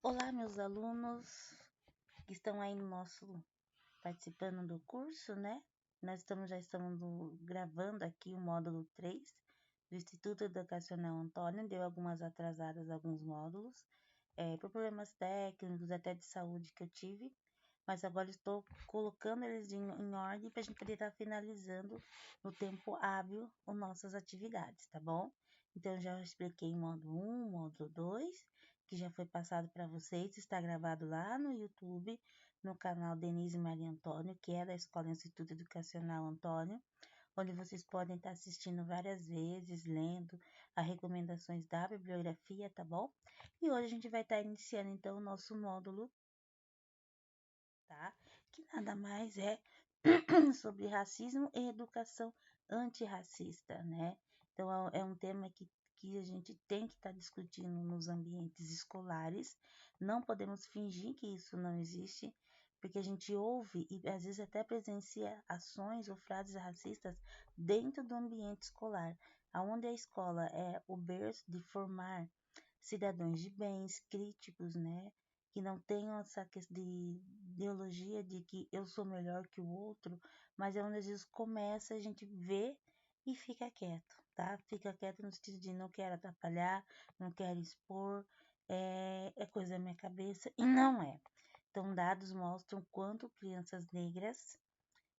Olá, meus alunos que estão aí no nosso participando do curso, né? Já estamos gravando aqui o módulo 3 do Instituto Educacional Antônio. Deu algumas atrasadas, alguns módulos, por problemas técnicos, até de saúde que eu tive, mas agora estou colocando eles em ordem para a gente poder estar finalizando no tempo hábil as nossas atividades, tá bom? Então, já expliquei módulo 1, módulo 2, que já foi passado para vocês, está gravado lá no YouTube, no canal Denise Maria Antônio, que é da Escola Instituto Educacional Antônio, onde vocês podem estar assistindo várias vezes, lendo as recomendações da bibliografia, tá bom? E hoje a gente vai estar iniciando, então, o nosso módulo, tá? Que nada mais é sobre racismo e educação antirracista, né? Então, é um tema que a gente tem que estar discutindo nos ambientes escolares. Não podemos fingir que isso não existe, porque a gente ouve e às vezes até presencia ações ou frases racistas dentro do ambiente escolar, aonde a escola é o berço de formar cidadãos de bens, críticos, né? Que não tenham essa questão de ideologia de que eu sou melhor que o outro, mas é onde às vezes começa a gente ver e fica quieto, tá? Fica quieto no sentido de não quero atrapalhar, não quero expor, é coisa da minha cabeça, e não é. Então, dados mostram quanto crianças negras,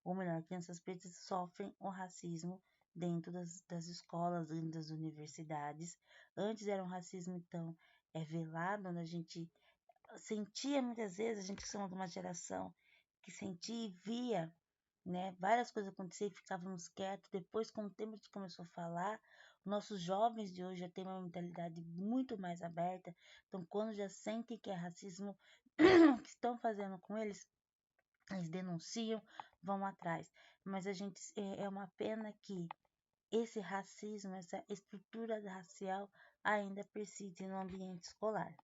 ou melhor, crianças pretas sofrem o racismo dentro das escolas, dentro das universidades. Antes era um racismo, então, velado, onde a gente sentia muitas vezes, a gente somos de uma geração que sentia e via, né, várias coisas acontecer e ficávamos quietos. Depois, com o tempo, a gente começou a falar. Nossos jovens de hoje já têm uma mentalidade muito mais aberta. Então, quando já sentem que é racismo que estão fazendo com eles denunciam, vão atrás. Mas a gente é uma pena que esse racismo, essa estrutura racial ainda persiste no ambiente escolar.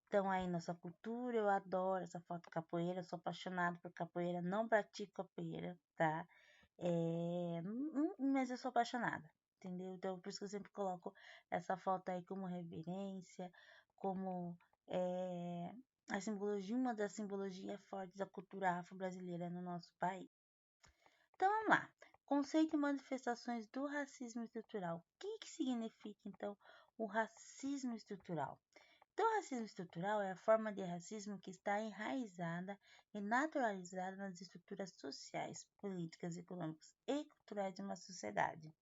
Então, aí, nossa cultura, eu adoro essa foto capoeira, sou apaixonada por capoeira, não pratico capoeira, tá? Mas eu sou apaixonada, entendeu? Então, por isso que eu sempre coloco essa foto aí como reverência, como a simbologia, uma das simbologias fortes da cultura afro-brasileira no nosso país. Então, vamos lá. Conceito e manifestações do racismo estrutural. O que significa, então, o racismo estrutural? Então, o racismo estrutural é a forma de racismo que está enraizada e naturalizada nas estruturas sociais, políticas, econômicas e culturais de uma sociedade.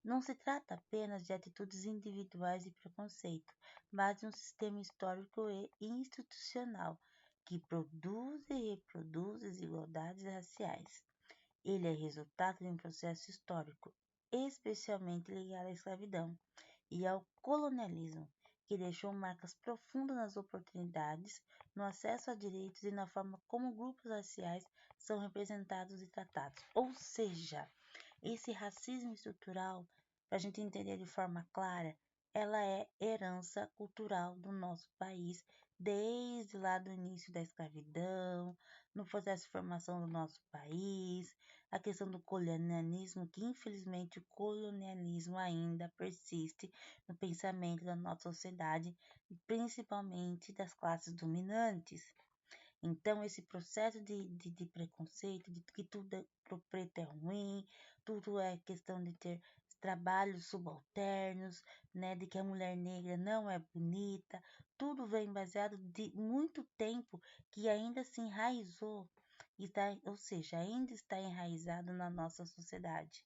Não se trata apenas de atitudes individuais de preconceito, mas de um sistema histórico e institucional que produz e reproduz desigualdades raciais. Ele é resultado de um processo histórico, especialmente ligado à escravidão e ao colonialismo, que deixou marcas profundas nas oportunidades, no acesso a direitos e na forma como grupos raciais são representados e tratados. Ou seja, esse racismo estrutural, para a gente entender de forma clara, ela é herança cultural do nosso país, desde lá do início da escravidão, no processo de formação do nosso país, a questão do colonialismo, que infelizmente o colonialismo ainda persiste no pensamento da nossa sociedade, principalmente das classes dominantes. Então, esse processo de preconceito, de que tudo pro preto é ruim, tudo é questão de ter trabalhos subalternos, né, de que a mulher negra não é bonita, tudo vem baseado de muito tempo que ainda se enraizou, ou seja, ainda está enraizado na nossa sociedade.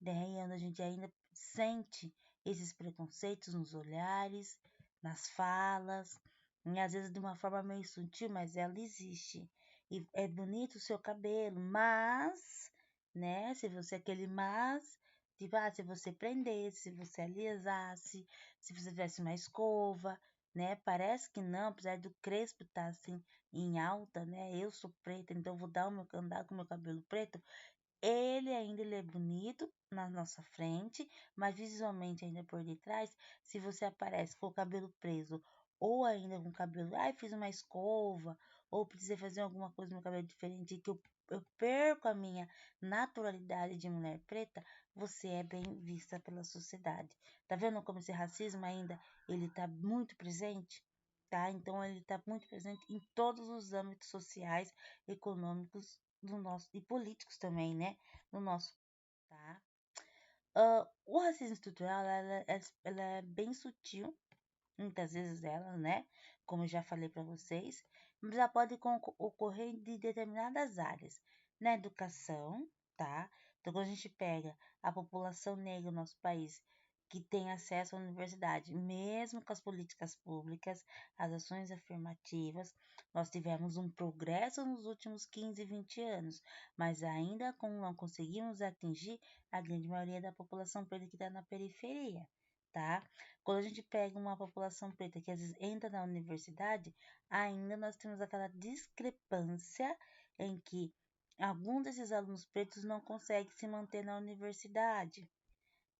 Daí a gente ainda sente esses preconceitos nos olhares, nas falas, e às vezes de uma forma meio sutil, mas ela existe. E é bonito o seu cabelo, mas, né, se você aquele mas, tipo, se você prendesse, se você alisasse, se você tivesse uma escova, né, parece que não, apesar do crespo estar assim em alta, né, eu sou preta, então vou andar com meu cabelo preto, ele é bonito na nossa frente, mas visualmente ainda por detrás, se você aparece com o cabelo preso ou ainda com o cabelo, fiz uma escova, ou precisei fazer alguma coisa no meu cabelo diferente, que eu perco a minha naturalidade de mulher preta, você é bem vista pela sociedade. Tá vendo como esse racismo ainda, ele tá muito presente? tá? Então ele está muito presente em todos os âmbitos sociais, econômicos do nosso e políticos também, né? No nosso, tá? O racismo estrutural, ela é bem sutil, muitas vezes ela, né? Como eu já falei para vocês, mas ela pode ocorrer de determinadas áreas, na educação, tá? Então, quando a gente pega a população negra no nosso país que tem acesso à universidade, mesmo com as políticas públicas, as ações afirmativas, nós tivemos um progresso nos últimos 15, 20 anos, mas ainda não conseguimos atingir a grande maioria da população preta que está na periferia, tá? Quando a gente pega uma população preta que às vezes entra na universidade, ainda nós temos aquela discrepância em que alguns desses alunos pretos não conseguem se manter na universidade,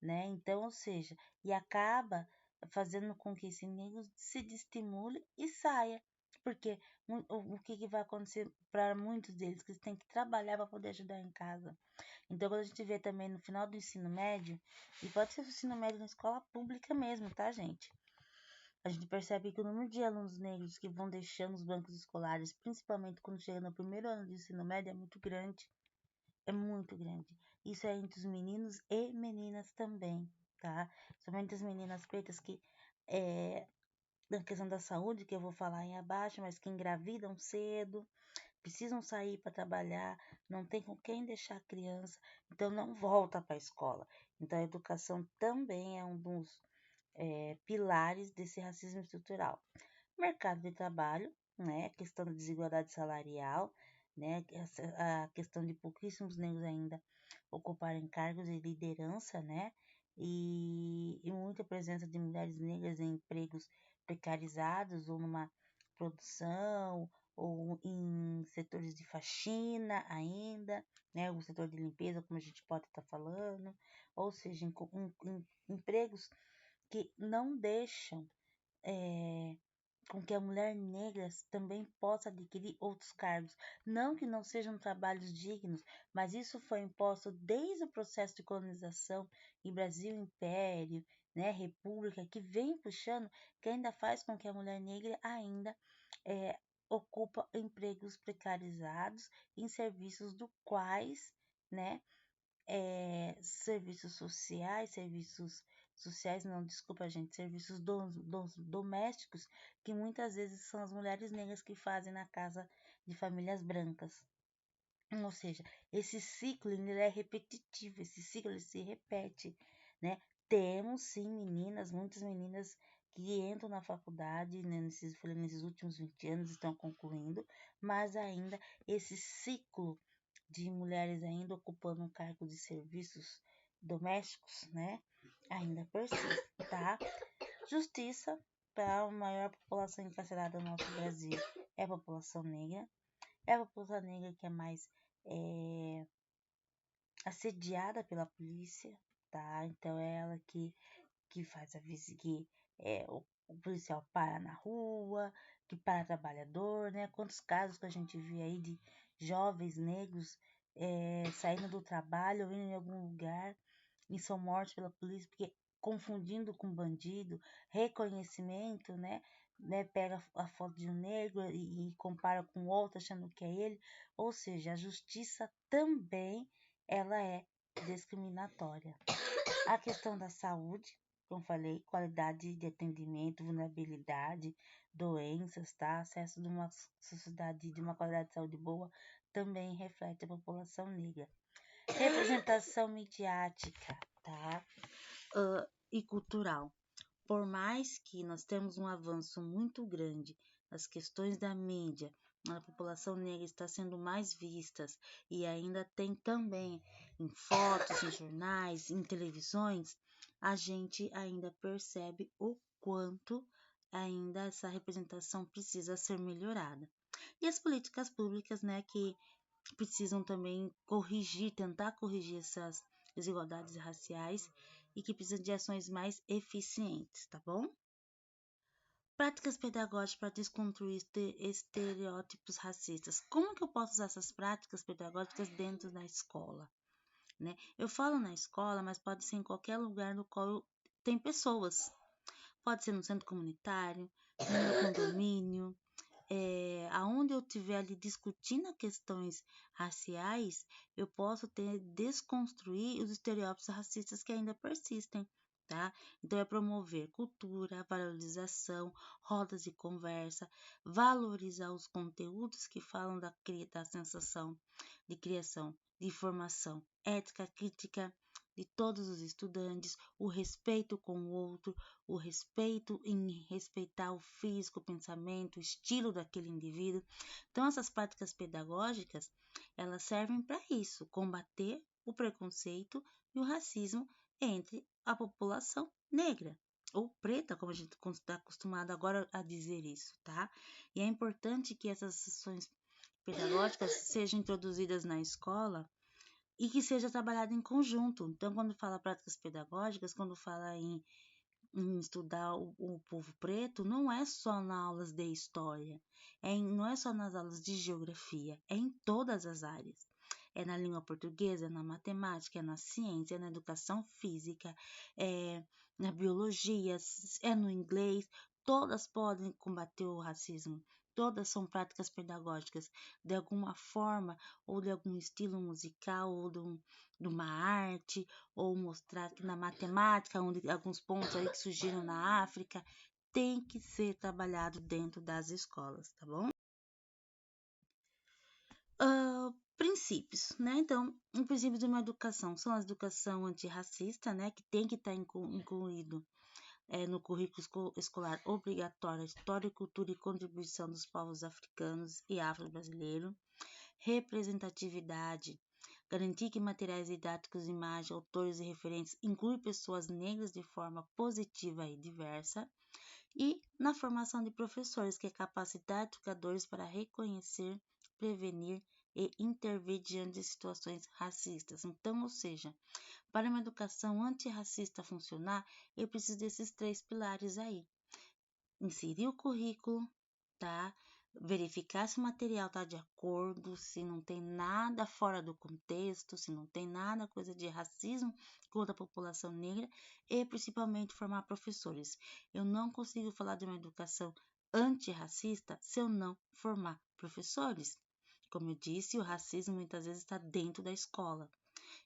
né? Então, ou seja, e acaba fazendo com que esse negro se desestimule e saia. Porque o que vai acontecer para muitos deles? Que eles têm que trabalhar para poder ajudar em casa. Então, quando a gente vê também no final do ensino médio, e pode ser o ensino médio na escola pública mesmo, tá, gente? A gente percebe que o número de alunos negros que vão deixando os bancos escolares, principalmente quando chega no primeiro ano do ensino médio, é muito grande. É muito grande. Isso é entre os meninos e meninas também, tá? Somente as meninas pretas que, na questão da saúde, que eu vou falar aí abaixo, mas que engravidam cedo, precisam sair para trabalhar, não tem com quem deixar a criança, então não volta para a escola. Então a educação também é um dos pilares desse racismo estrutural. Mercado de trabalho, né? A questão da desigualdade salarial, né? A questão de pouquíssimos negros ainda ocuparem cargos de liderança, né? E muita presença de mulheres negras em empregos precarizados ou numa produção ou em setores de faxina ainda, né? O setor de limpeza, como a gente pode estar falando, ou seja, em empregos que não deixam com que a mulher negra também possa adquirir outros cargos. Não que não sejam trabalhos dignos, mas isso foi imposto desde o processo de colonização em Brasil Império, né, República, que vem puxando, que ainda faz com que a mulher negra ainda ocupa empregos precarizados em serviços do quais, né, serviços sociais, não, desculpa, gente, serviços domésticos, que muitas vezes são as mulheres negras que fazem na casa de famílias brancas. Ou seja, esse ciclo ele é repetitivo, esse ciclo ele se repete, né? Temos sim meninas, muitas meninas que entram na faculdade, né, nesses últimos 20 anos estão concluindo, mas ainda esse ciclo de mulheres ainda ocupando um cargo de serviços domésticos, né? Ainda persiste, tá? Justiça para a maior população encarcerada do nosso Brasil é a população negra. É a população negra que é mais é, assediada pela polícia, tá? Então é ela que faz a visita, que o policial para na rua, que para trabalhador, né? Quantos casos que a gente vê aí de jovens negros saindo do trabalho ou indo em algum lugar e são mortos pela polícia porque confundindo com bandido, reconhecimento, né, pega a foto de um negro e compara com outro achando que é ele, ou seja, a justiça também ela é discriminatória. A questão da saúde, como falei, qualidade de atendimento, vulnerabilidade, doenças, tá? Acesso de uma sociedade de uma qualidade de saúde boa também reflete a população negra. Representação midiática, tá? E cultural. Por mais que nós temos um avanço muito grande nas questões da mídia, a população negra está sendo mais vistas e ainda tem também em fotos, em jornais, em televisões, a gente ainda percebe o quanto ainda essa representação precisa ser melhorada. E as políticas públicas, né, que precisam também tentar corrigir essas desigualdades raciais e que precisam de ações mais eficientes, tá bom? Práticas pedagógicas para desconstruir estereótipos racistas. Como que eu posso usar essas práticas pedagógicas dentro da escola? Né? Eu falo na escola, mas pode ser em qualquer lugar no qual tem pessoas. Pode ser no centro comunitário, no meu condomínio, aonde eu estiver ali discutindo questões raciais, eu posso desconstruir os estereótipos racistas que ainda persistem, tá? Então, é promover cultura, valorização, rodas de conversa, valorizar os conteúdos que falam da sensação de criação, de formação, ética, crítica de todos os estudantes, o respeito com o outro, o respeito em respeitar o físico, o pensamento, o estilo daquele indivíduo. Então, essas práticas pedagógicas, elas servem para isso, combater o preconceito e o racismo entre a população negra ou preta, como a gente está acostumado agora a dizer isso, tá? E é importante que essas sessões pedagógicas sejam introduzidas na escola e que seja trabalhado em conjunto. Então, quando fala práticas pedagógicas, quando fala em estudar o povo preto, não é só nas aulas de história, não é só nas aulas de geografia, é em todas as áreas. É na língua portuguesa, é na matemática, é na ciência, é na educação física, é na biologia, é no inglês. Todas podem combater o racismo. Todas são práticas pedagógicas, de alguma forma, ou de algum estilo musical, ou de uma arte, ou mostrar que na matemática, onde alguns pontos aí que surgiram na África, tem que ser trabalhado dentro das escolas, tá bom? Princípios, né? Então, um princípio de uma educação são a educação antirracista, né? Que tem que estar incluído no currículo escolar obrigatório, história, cultura e contribuição dos povos africanos e afro-brasileiros, representatividade, garantir que materiais didáticos, imagens, autores e referentes incluem pessoas negras de forma positiva e diversa, e na formação de professores, que é capacitar educadores para reconhecer, prevenir e intervir diante de situações racistas. Então, ou seja, para uma educação antirracista funcionar, eu preciso desses 3 pilares aí. Inserir o currículo, tá? Verificar se o material está de acordo, se não tem nada fora do contexto, se não tem nada coisa de racismo contra a população negra e principalmente formar professores. Eu não consigo falar de uma educação antirracista se eu não formar professores. Como eu disse, o racismo muitas vezes está dentro da escola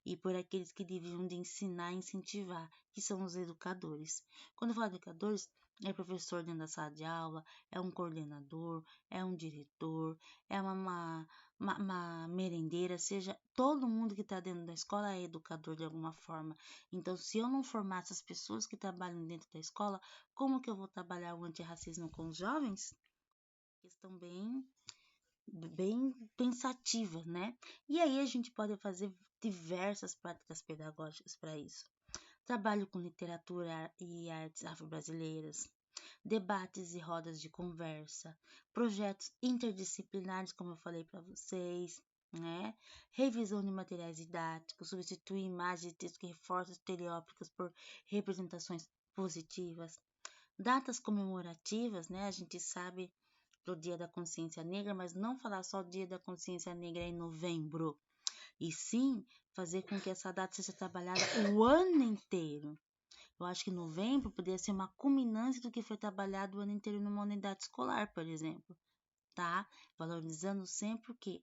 e por aqueles que deviam de ensinar e incentivar, que são os educadores. Quando eu falo de educadores, é professor dentro da sala de aula, é um coordenador, é um diretor, é uma merendeira, seja, todo mundo que está dentro da escola é educador de alguma forma. Então, se eu não formar essas pessoas que trabalham dentro da escola, como que eu vou trabalhar o antirracismo com os jovens? Questão bem pensativa, né? E aí a gente pode fazer diversas práticas pedagógicas para isso. Trabalho com literatura e artes afro-brasileiras, debates e rodas de conversa, projetos interdisciplinares, como eu falei para vocês, né? Revisão de materiais didáticos, substituir imagens e textos que reforçam estereótipos por representações positivas. Datas comemorativas, né? A gente sabe do Dia da Consciência Negra, mas não falar só do Dia da Consciência Negra em novembro, e sim fazer com que essa data seja trabalhada o ano inteiro. Eu acho que novembro poderia ser uma culminância do que foi trabalhado o ano inteiro numa unidade escolar, por exemplo, tá? Valorizando sempre o quê?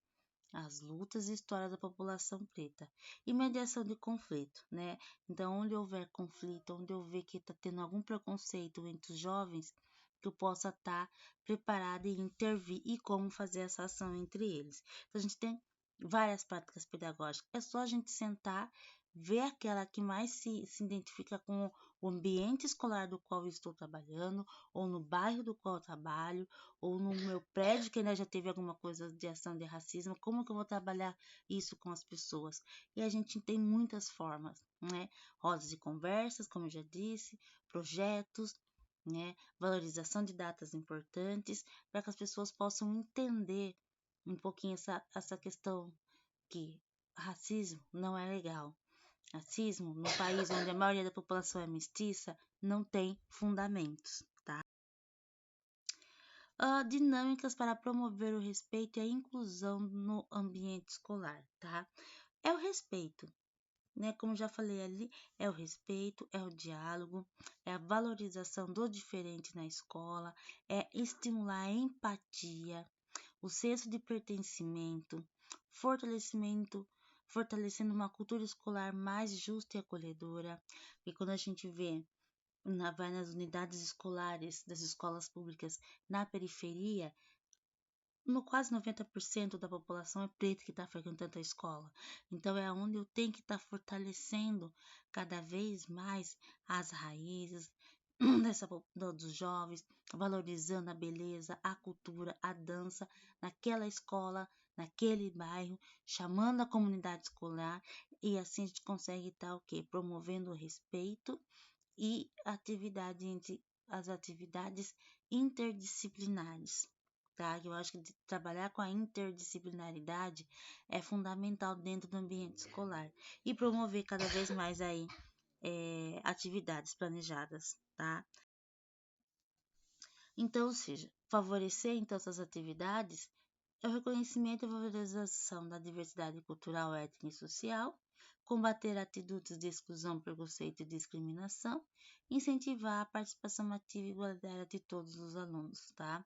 As lutas e histórias da população preta. E mediação de conflito, né? Então, onde houver conflito, onde eu ver que está tendo algum preconceito entre os jovens, que eu possa estar preparada e intervir e como fazer essa ação entre eles. Então, a gente tem várias práticas pedagógicas. É só a gente sentar, ver aquela que mais se identifica com o ambiente escolar do qual eu estou trabalhando, ou no bairro do qual eu trabalho, ou no meu prédio que ainda já teve alguma coisa de ação de racismo, como que eu vou trabalhar isso com as pessoas? E a gente tem muitas formas, né? Rodas de conversas, como eu já disse, projetos, né? Valorização de datas importantes, para que as pessoas possam entender um pouquinho essa questão que racismo não é legal. Racismo, no país onde a maioria da população é mestiça, não tem fundamentos, tá? Dinâmicas para promover o respeito e a inclusão no ambiente escolar, tá? É o respeito. né? Como já falei ali, é o respeito, é o diálogo, é a valorização do diferente na escola, é estimular a empatia, o senso de pertencimento, fortalecendo uma cultura escolar mais justa e acolhedora. E quando a gente vai nas unidades escolares das escolas públicas na periferia, quase 90% da população é preta que está frequentando a escola. Então, é onde eu tenho que estar fortalecendo cada vez mais as raízes dos jovens, valorizando a beleza, a cultura, a dança naquela escola, naquele bairro, chamando a comunidade escolar, e assim a gente consegue estar o quê? Promovendo o respeito e as atividades interdisciplinares, tá? Eu acho que trabalhar com a interdisciplinaridade é fundamental dentro do ambiente escolar e promover cada vez mais aí atividades planejadas, tá? Então, ou seja, favorecer então essas atividades é o reconhecimento e valorização da diversidade cultural, étnica e social, combater atitudes de exclusão, preconceito e discriminação, incentivar a participação ativa e igualitária de todos os alunos, tá?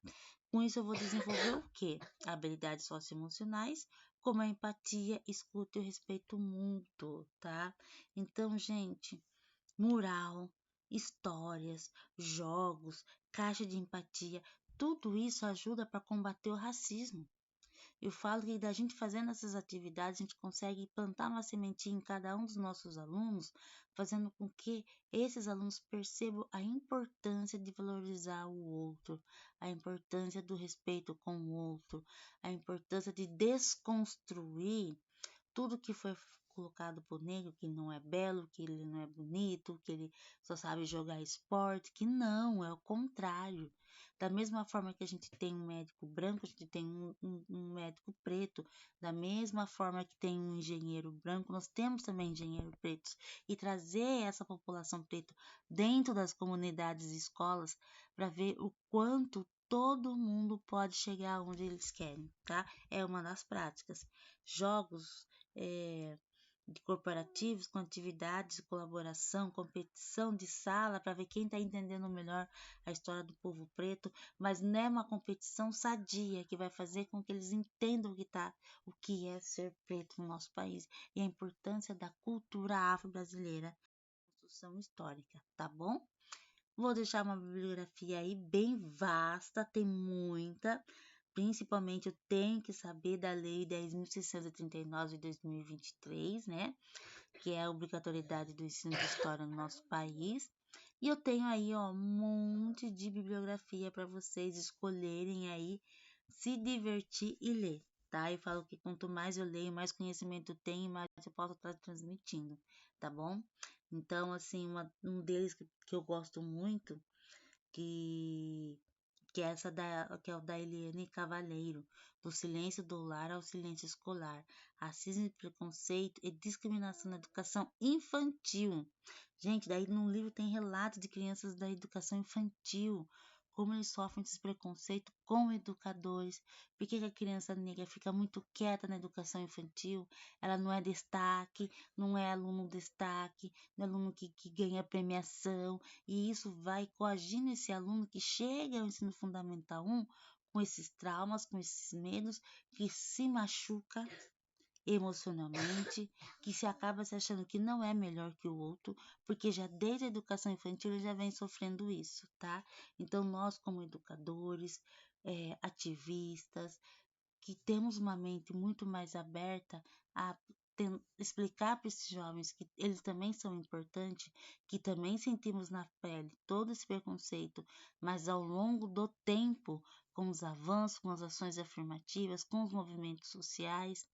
Com isso eu vou desenvolver o quê? Habilidades socioemocionais, como a empatia, escuta e o respeito mútuo, tá? Então, gente, mural, histórias, jogos, caixa de empatia, tudo isso ajuda para combater o racismo. Eu falo que da gente fazendo essas atividades, a gente consegue plantar uma sementinha em cada um dos nossos alunos, fazendo com que esses alunos percebam a importância de valorizar o outro, a importância do respeito com o outro, a importância de desconstruir tudo que foi colocado por negro, que não é belo, que ele não é bonito, que ele só sabe jogar esporte, que não, é o contrário. Da mesma forma que a gente tem um médico branco, a gente tem um médico preto. Da mesma forma que tem um engenheiro branco, nós temos também engenheiros pretos. E trazer essa população preta dentro das comunidades e escolas para ver o quanto todo mundo pode chegar onde eles querem, tá? É uma das práticas. Jogos de corporativos com atividades de colaboração, competição de sala para ver quem está entendendo melhor a história do povo preto, mas não é uma competição sadia que vai fazer com que eles entendam o que é ser preto no nosso país e a importância da cultura afro-brasileira, construção histórica, tá bom? Vou deixar uma bibliografia aí bem vasta, tem muita. Principalmente eu tenho que saber da Lei 10.639 de 2023, né? Que é a obrigatoriedade do ensino de história no nosso país. E eu tenho aí, ó, um monte de bibliografia para vocês escolherem aí, se divertir e ler, tá? Eu falo que quanto mais eu leio, mais conhecimento eu tenho, mais eu posso estar transmitindo, tá bom? Então, assim, um deles que eu gosto muito, que que é o da Eliane Cavalheiro, do silêncio do lar ao silêncio escolar, racismo, preconceito e discriminação na educação infantil. Gente, daí no livro tem relatos de crianças da educação infantil, como eles sofrem esse preconceito com educadores, por que a criança negra fica muito quieta na educação infantil, ela não é destaque, não é aluno destaque, não é aluno que ganha premiação, e isso vai coagindo esse aluno que chega ao ensino fundamental 1 com esses traumas, com esses medos, que se machuca emocionalmente, que se acaba se achando que não é melhor que o outro, porque já desde a educação infantil ele já vem sofrendo isso, tá? Então nós como educadores, ativistas, que temos uma mente muito mais aberta a explicar para esses jovens que eles também são importantes, que também sentimos na pele todo esse preconceito, mas ao longo do tempo, com os avanços, com as ações afirmativas, com os movimentos sociais,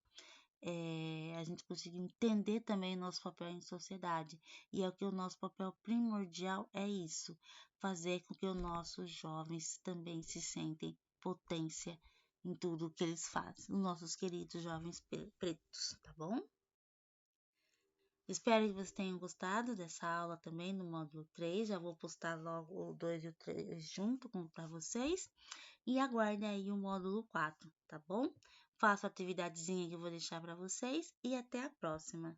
a gente conseguir entender também o nosso papel em sociedade. E é o que o nosso papel primordial é isso, fazer com que os nossos jovens também se sentem potência em tudo que eles fazem, os nossos queridos jovens pretos, tá bom? Espero que vocês tenham gostado dessa aula também no módulo 3. Já vou postar logo o 2 e o 3 junto para vocês. E aguardem aí o módulo 4, tá bom? Faço a atividadezinha que eu vou deixar para vocês e até a próxima.